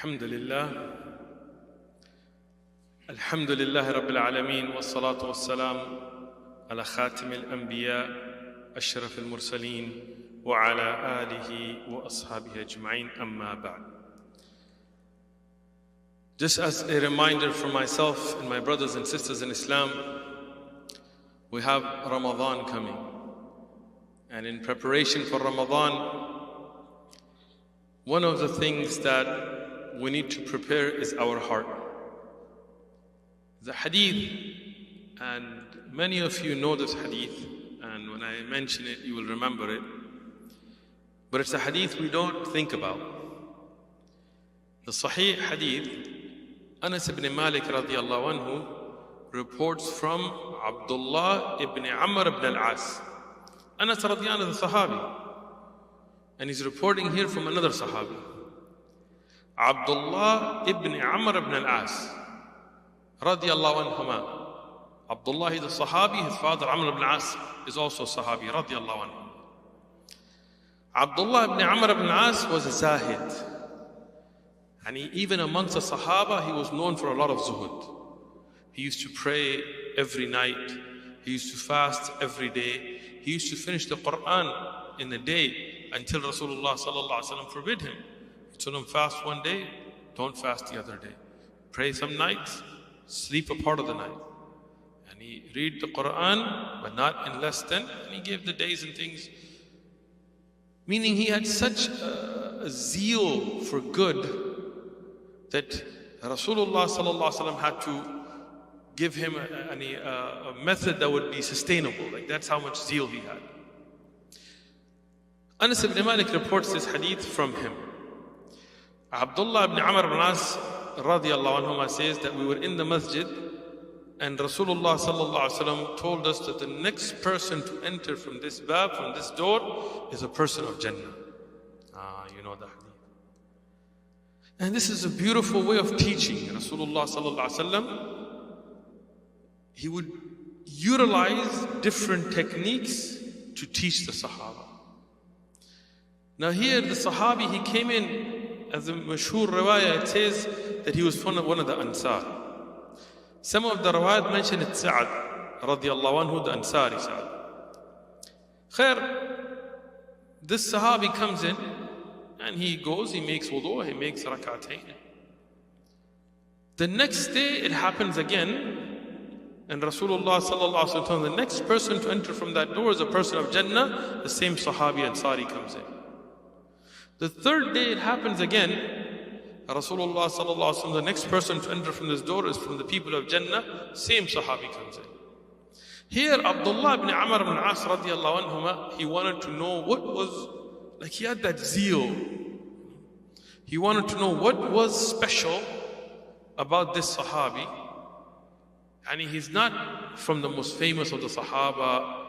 الحمد لله الحمد لله رب العالمين والصلاة والسلام على خاتم الأنبياء أشرف المرسلين وعلى آله وأصحابه أجمعين أما بعد. Just as a reminder for myself and my brothers and sisters in Islam, we have Ramadan coming, and in preparation for Ramadan, one of the things that we need to prepare is our heart. The hadith, and many of you know this hadith, and when I mention it, you will remember it. But it's a hadith we don't think about. The Sahih hadith, Anas ibn Malik radiallahu anhu reports from Abdullah ibn Amr ibn al-As. Anas radiallahu anhu is a Sahabi, and he's reporting here from another Sahabi. Abdullah ibn Amr ibn al-As radiallahu anhuma. Abdullah is a Sahabi, his father Amr ibn al-As is also a Sahabi radiallahu anhu. Abdullah ibn Amr ibn al-As was a Zahid, and even amongst the Sahaba he was known for a lot of zuhud. He used to pray every night, he used to fast every day, he used to finish the Quran in a day until Rasulullah sallallahu alaihi wasallam forbid him. He told him, fast one day, don't fast the other day. Pray some nights, sleep a part of the night. And he read the Quran, but not in less than, and he gave the days and things. Meaning he had such a zeal for good that Rasulullah sallallahu alaihi wasallam had to give him a method that would be sustainable. Like that's how much zeal he had. Anas ibn Malik reports this hadith from him. Abdullah ibn Amr ibn As radiallahu anhuma says that we were in the masjid and Rasulullah sallallahu alaihi wasallam told us that the next person to enter from this bab, from this door, is a person of Jannah. You know the hadith. And this is a beautiful way of teaching. Rasulullah sallallahu alaihi wasallam, he would utilize different techniques to teach the Sahaba. Now here the Sahabi, he came in, as a mashhur riwayah, it says that he was one of the Ansar. Some of the riwayat mention it Sa'ad radiallahu anhu, the Ansari Sa'ad. Khair, this Sahabi comes in and he goes, he makes wudu, he makes rak'atayn. The next day it happens again, and Rasulullah sallallahu alaihi wasallam, the next person to enter from that door is a person of Jannah. The same Sahabi Ansari comes in. The third day it happens again. Rasulullah sallallahu alaihi wasallam, the next person to enter from this door is from the people of Jannah. Same Sahabi comes in. Here Abdullah ibn Amr ibn As radiallahu anhuma, he wanted to know what was, like he had that zeal. He wanted to know what was special about this Sahabi. And he's not from the most famous of the Sahaba.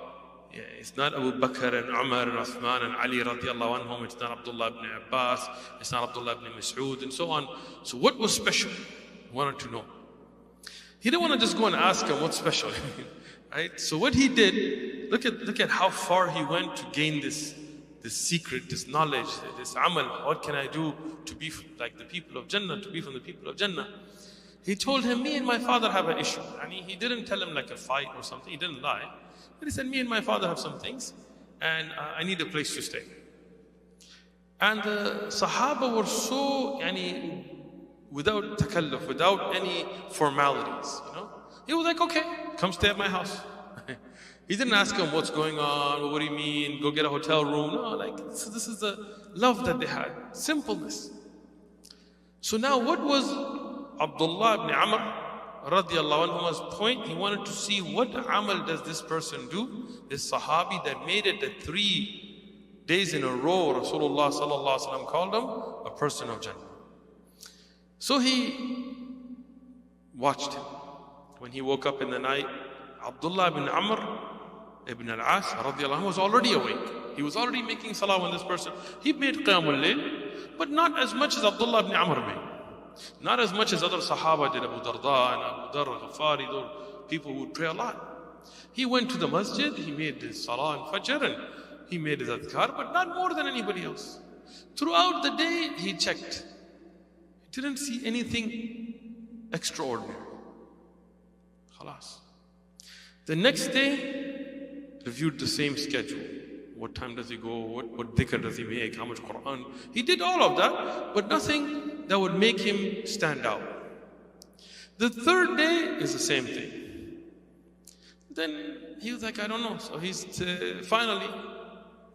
It's not Abu Bakr and Umar and Uthman and Ali radiallahu anhum. It's not Abdullah ibn Abbas. It's not Abdullah ibn Mas'ud and so on. So what was special? He wanted to know. He didn't want to just go and ask him what's special. Right? So what he did, look at how far he went to gain this secret, this knowledge, this amal. What can I do to be like the people of Jannah, to be from the people of Jannah? He told him, me and my father have an issue. And he didn't tell him like a fight or something. He didn't lie. But he said, me and my father have some things, and I need a place to stay. And the Sahaba were so, without takalluf, without any formalities, He was like, okay, come stay at my house. He didn't ask him what's going on, what do you mean, go get a hotel room. No, this is the love that they had, simpleness. So now what was Abdullah ibn Amr radiallahu anhu's point? He wanted to see what amal does this person do, this Sahabi that made it that 3 days in a row Rasulullah sallallahu alaihi wasallam called him a person of Jannah. So he watched him. When he woke up in the night, Abdullah ibn Amr ibn al-As radiallahu anhu was already awake. He was already making salah when this person, he made qiyamul layl, but not as much as Abdullah ibn Amr made. Not as much as other Sahaba did, Abu Darda and Abu Dar al-Ghafari, those people who would pray a lot. He went to the masjid, he made his salah and fajr, and he made his adhkar, but not more than anybody else. Throughout the day, he checked. Didn't see anything extraordinary. Khalas. The next day, reviewed the same schedule. What time does he go? What dhikr does he make? How much Quran? He did all of that, but nothing that would make him stand out. The third day is the same thing. Then he was like, I don't know. So he's finally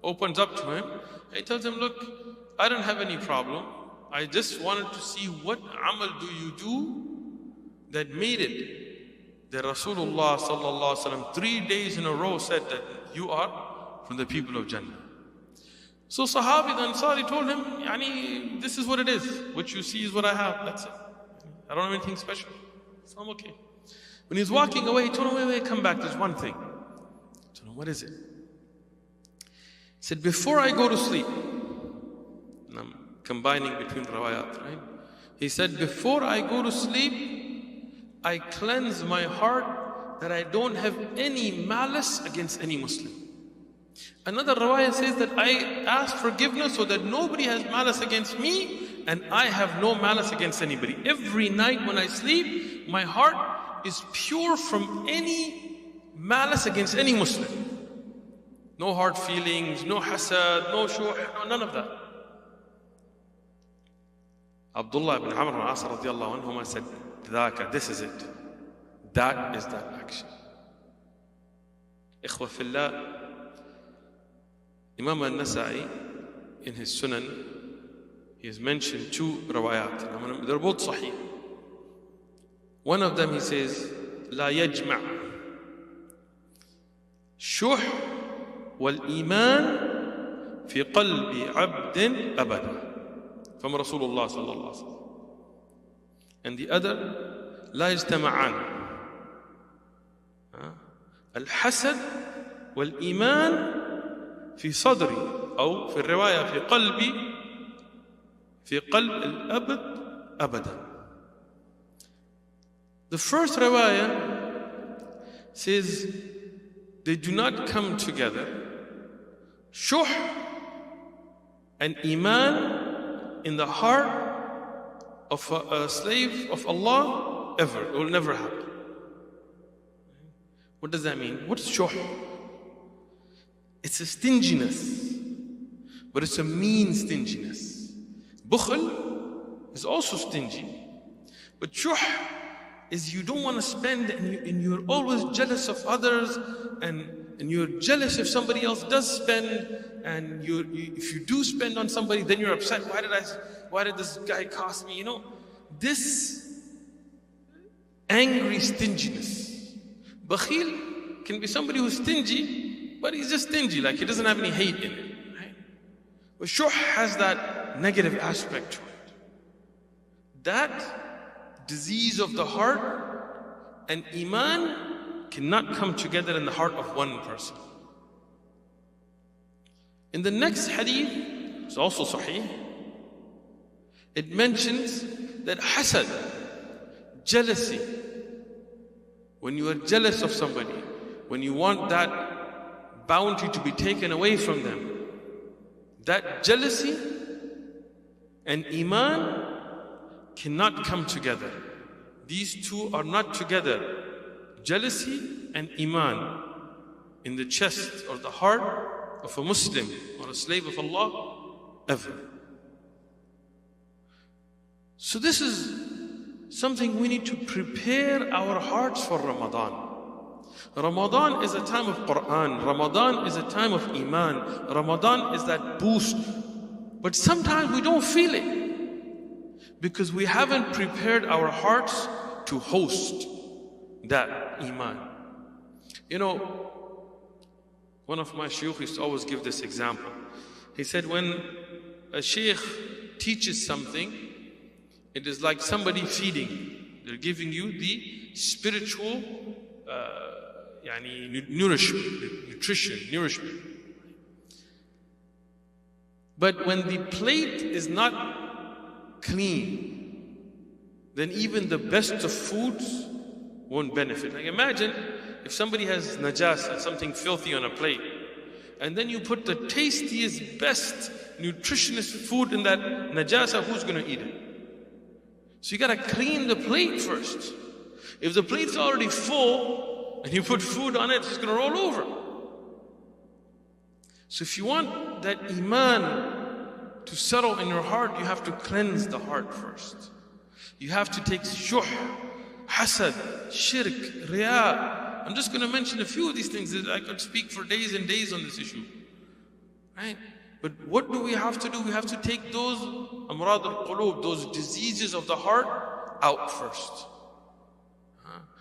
opens up to him. He tells him, look, I don't have any problem. I just wanted to see what amal do you do that made it that Rasulullah sallallahu alaihi wasallam 3 days in a row said that you are from the people of Jannah. So Sahabi, the Ansari, told him, Yani, this is what it is. What you see is what I have. That's it. I don't have anything special. So I'm okay. When he was walking away, he told him, wait, come back. There's one thing. I told him, what is it? He said, before I go to sleep, and I'm combining between rawayat, right? He said, before I go to sleep, I cleanse my heart that I don't have any malice against any Muslim. Another rawayah says that I ask forgiveness so that nobody has malice against me and I have no malice against anybody. Every night when I sleep, my heart is pure from any malice against any Muslim. No hard feelings, no hasad, no shuh, no, none of that. Abdullah ibn Amr ibn As radiallahu anhuma said, Dhaka, this is it. That is that action. Ikhwa fillah, Imam al-Nasa'i in his Sunan, he has mentioned 2 rawayat. They're both sahih. One of them he says, لا يجمع شح والإيمان في قلب عبد أبدا. From Rasulullah sallallahu alaihi wasallam. And the other, لا يجتمعان الحسد والإيمان في صدري أو في الرواية في قلبي في قلب الأبد أبدا. The first riwayah says they do not come together. Shuh and iman in the heart of a slave of Allah ever. It will never happen. What does that mean? What is shuh? It's a stinginess, but it's a mean stinginess. Bukhl is also stingy, but shuh is you don't want to spend and you're always jealous of others and you're jealous if somebody else does spend and if you do spend on somebody then you're upset. Why did this guy cost me? You know, this angry stinginess. Bakhil can be somebody who's stingy, but he's just stingy, like he doesn't have any hate in it. Right? But shuh has that negative aspect to it. That disease of the heart and iman cannot come together in the heart of one person. In the next hadith, it's also sahih, it mentions that hasad, jealousy, when you are jealous of somebody, when you want that bounty to be taken away from them, that jealousy and iman cannot come together. These two are not together. Jealousy and iman in the chest or the heart of a Muslim or a slave of Allah ever. So this is something we need to prepare our hearts for Ramadan. Ramadan is a time of Quran. Ramadan is a time of iman. Ramadan is that boost. But sometimes we don't feel it, because we haven't prepared our hearts to host that iman. You know, one of my shaykh used to always give this example. He said when a shaykh teaches something, it is like somebody feeding you. They're giving you the spiritual nourishment. But when the plate is not clean, then even the best of foods won't benefit. Like imagine if somebody has najasa, something filthy on a plate, and then you put the tastiest, best, nutritionist food in that najasa, who's going to eat it? So you gotta clean the plate first. If the plate's already full and you put food on it, it's gonna roll over. So if you want that iman to settle in your heart, you have to cleanse the heart first. You have to take shuh, hasad, shirk, riya. I'm just gonna mention a few of these things that I could speak for days and days on this issue. Right? But what do we have to do? We have to take those amrad al-qulub, those diseases of the heart, out first.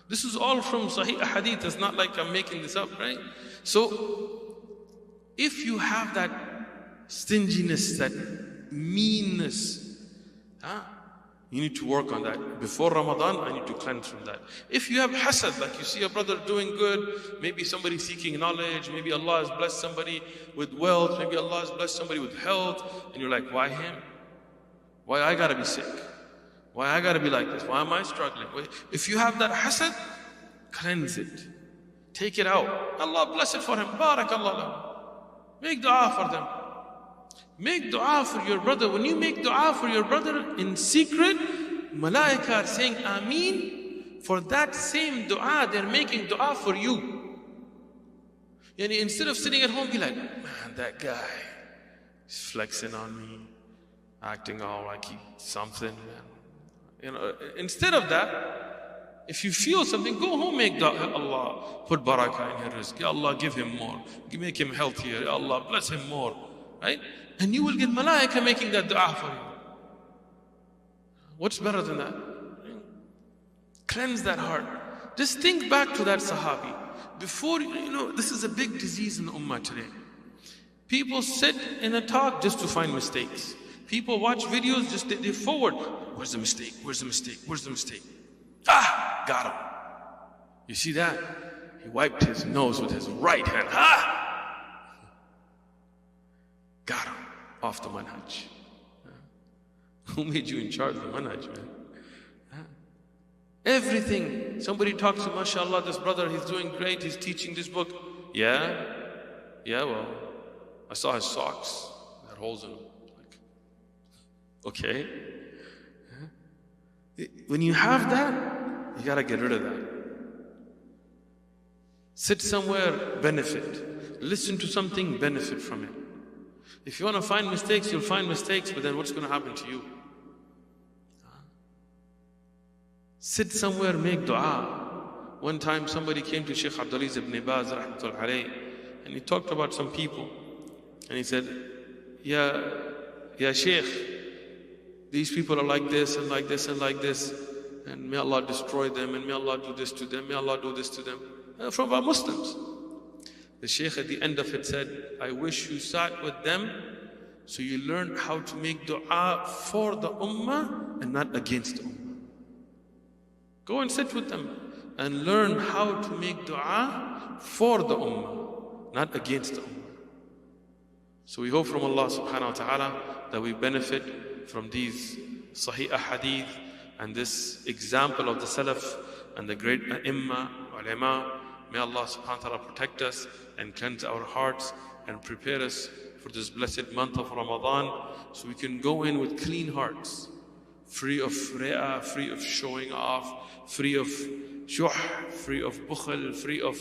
This is all from Sahih Hadith. It's not like I'm making this up, right? So, if you have that stinginess, that meanness, you need to work on that. Before Ramadan, I need to cleanse from that. If you have hasad, like you see a brother doing good, maybe somebody seeking knowledge, maybe Allah has blessed somebody with wealth, maybe Allah has blessed somebody with health, and you're like, why him? Why I gotta be sick? Why I gotta be like this? Why am I struggling? If you have that hasad, cleanse it. Take it out. Allah bless it for him. Barakallah lahu. Make dua for them. Make dua for your brother. When you make dua for your brother in secret, malaika are saying Ameen. For that same dua, they're making dua for you. Yani instead of sitting at home, be like, man, that guy is flexing on me, acting all like he's something, man. You know, instead of that, if you feel something, go home, make dua. Ya Allah, put barakah in his rizq. Ya Allah, give him more. Make him healthier. Ya Allah, bless him more. Right? And you will get malaika making that dua for you. What's better than that? Cleanse that heart. Just think back to that Sahabi. Before, this is a big disease in the ummah today. People sit in a talk just to find mistakes. People watch videos, just they forward. Where's the mistake? Where's the mistake? Where's the mistake? Got him. You see that? He wiped his nose with his right hand. Got him. Off the manhaj. Who made you in charge of the manhaj, man? Everything. Somebody talks to, mashallah, this brother, he's doing great, he's teaching this book. Yeah, well, I saw his socks. Had holes in them. Like, okay. When you have that, you gotta get rid of that. Sit somewhere, benefit. Listen to something, benefit from it. If you want to find mistakes, you'll find mistakes, but then what's going to happen to you? Sit somewhere, make dua. One time somebody came to Shaykh Ibn Baz, rahmatullahi alayhi, and he talked about some people. And he said, Ya Shaykh, these people are like this and like this and like this, and may Allah destroy them, and may Allah do this to them, may Allah do this to them. From our Muslims. The Shaykh at the end of it said, I wish you sat with them so you learn how to make dua for the ummah and not against the ummah. Go and sit with them and learn how to make dua for the ummah, not against the ummah. So we hope from Allah subhanahu wa ta'ala that we benefit from these sahih hadith and this example of the salaf and the great ai*imma, ulama. May Allah subhanahu wa ta'ala protect us and cleanse our hearts and prepare us for this blessed month of Ramadan so we can go in with clean hearts, free of ri'ah, free of showing off, free of shuh, free of bukhl, free of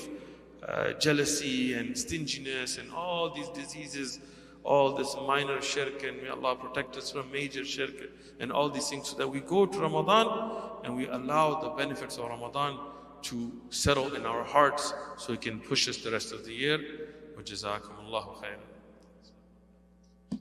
jealousy and stinginess and all these diseases, all this minor shirk, and may Allah protect us from major shirk and all these things so that we go to Ramadan and we allow the benefits of Ramadan to settle in our hearts so it can push us the rest of the year. Wa jazakumullahu khairan.